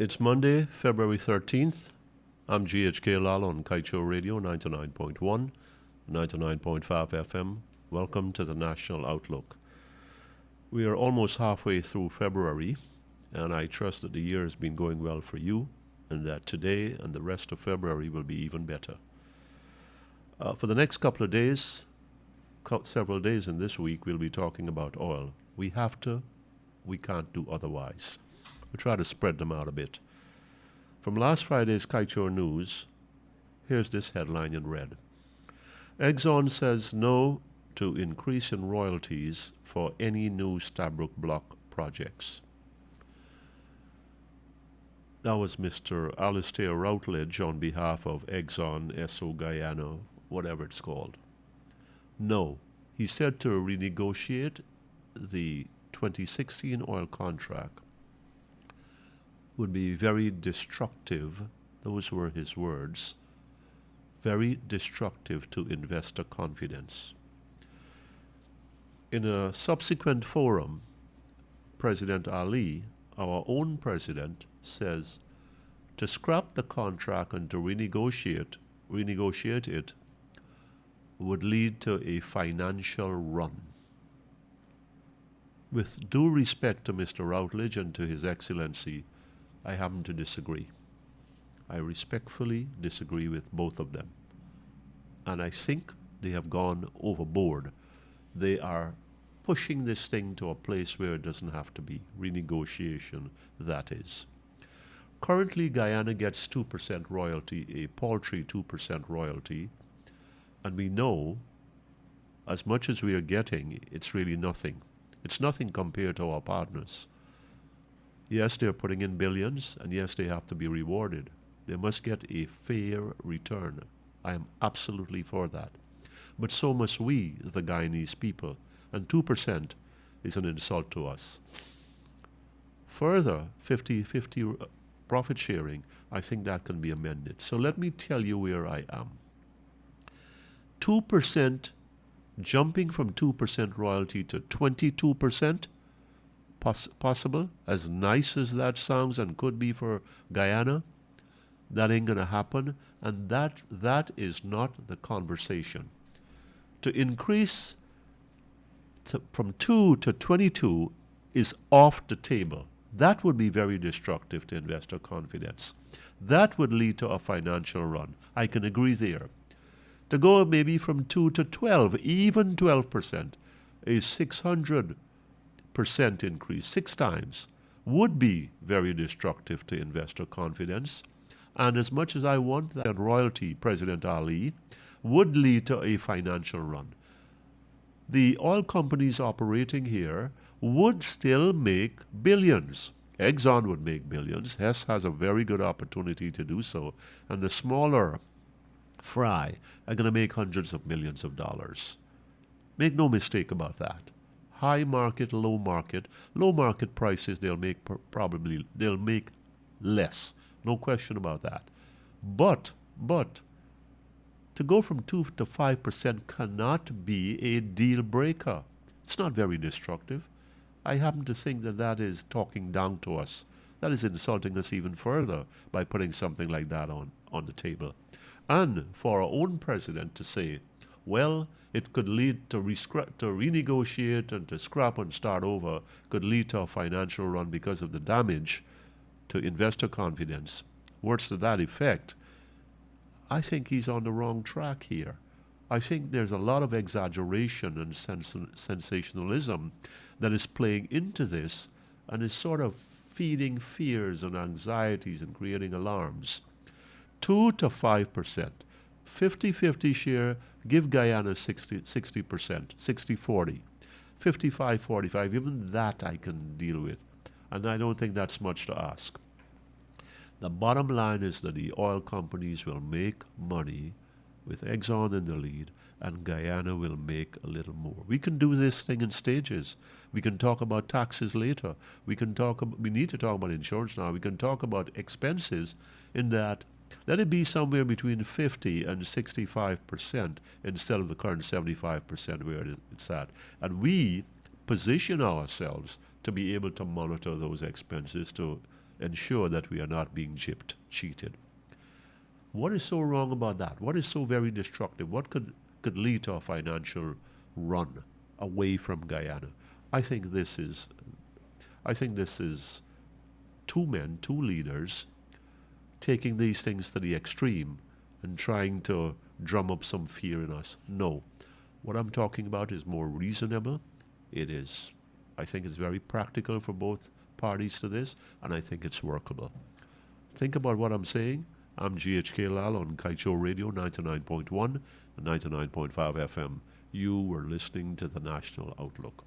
It's Monday, February 13th. I'm GHK Lall on Kaieteur Radio 99.1, 99.5 FM. Welcome to the National Outlook. We are almost halfway through February, and I trust that the year has been going well for you and that today and the rest of February will be even better. For the next couple of days, several days in this week, we'll be talking about oil. We have to, we can't do otherwise. We'll try to spread them out a bit. From last Friday's Kaieteur News, here's this headline in red. Exxon says no to increase in royalties for any new Stabroek Block projects. That was Mr. Alistair Routledge on behalf of Exxon, Esso Guyana, whatever it's called. No, he said to renegotiate the 2016 oil contract would be very destructive, those were his words, very destructive to investor confidence. In a subsequent forum, President Ali, our own president, says to scrap the contract and to renegotiate it would lead to a financial run. With due respect to Mr. Routledge and to His Excellency, I happen to disagree. I respectfully disagree with both of them. And I think they have gone overboard. They are pushing this thing to a place where it doesn't have to be. Renegotiation, that is. Currently, Guyana gets 2% royalty, a paltry 2% royalty. And we know, as much as we are getting, it's really nothing. It's nothing compared to our partners. Yes, they're putting in billions, and yes, they have to be rewarded. They must get a fair return. I am absolutely for that. But so must we, the Guyanese people, and 2% is an insult to us. Further, 50-50 profit sharing, I think that can be amended. So let me tell you where I am. 2%, jumping from 2% royalty to 22%, possible, as nice as that sounds and could be for Guyana, that ain't going to happen, and that is not the conversation. To increase from 2 to 22 is off the table. That would be very destructive to investor confidence. That would lead to a financial run. I can agree there. To go maybe from 2 to 12, even 12%, a 600% increase, 6 times, would be very destructive to investor confidence. And as much as I want that royalty, President Ali, would lead to a financial run. The oil companies operating here would still make billions. Exxon would make billions. Hess has a very good opportunity to do so. And the smaller fry are going to make hundreds of millions of dollars. Make no mistake about that. High market, low market prices, they'll make they'll make less. No question about that. But to go from 2 to 5% cannot be a deal breaker. It's not very destructive. I happen to think that is talking down to us. That is insulting us even further by putting something like that on the table. And for our own president to say, well, it could lead to renegotiate and to scrap and start over, could lead to a financial run because of the damage to investor confidence. Words to that effect, I think he's on the wrong track here. I think there's a lot of exaggeration and sensationalism that is playing into this and is sort of feeding fears and anxieties and creating alarms. 2 to 5%, 50-50 share, give Guyana 60%, 60-40, 55-45, even that I can deal with. And I don't think that's much to ask. The bottom line is that the oil companies will make money with Exxon in the lead, and Guyana will make a little more. We can do this thing in stages. We can talk about taxes later. We need to talk about insurance now. We can talk about expenses in that let it be somewhere between 50 and 65% instead of the current 75% where it's at. And we position ourselves to be able to monitor those expenses, to ensure that we are not being gypped, cheated. What is so wrong about that? What is so very destructive? What could lead to a financial run away from Guyana? I think this is two men, two leaders, taking these things to the extreme and trying to drum up some fear in us. No. What I'm talking about is more reasonable. I think it's very practical for both parties to this, and I think it's workable. Think about what I'm saying. I'm GHK Lall on Kaieteur Radio 99.1 and 99.5 FM. You were listening to the National Outlook.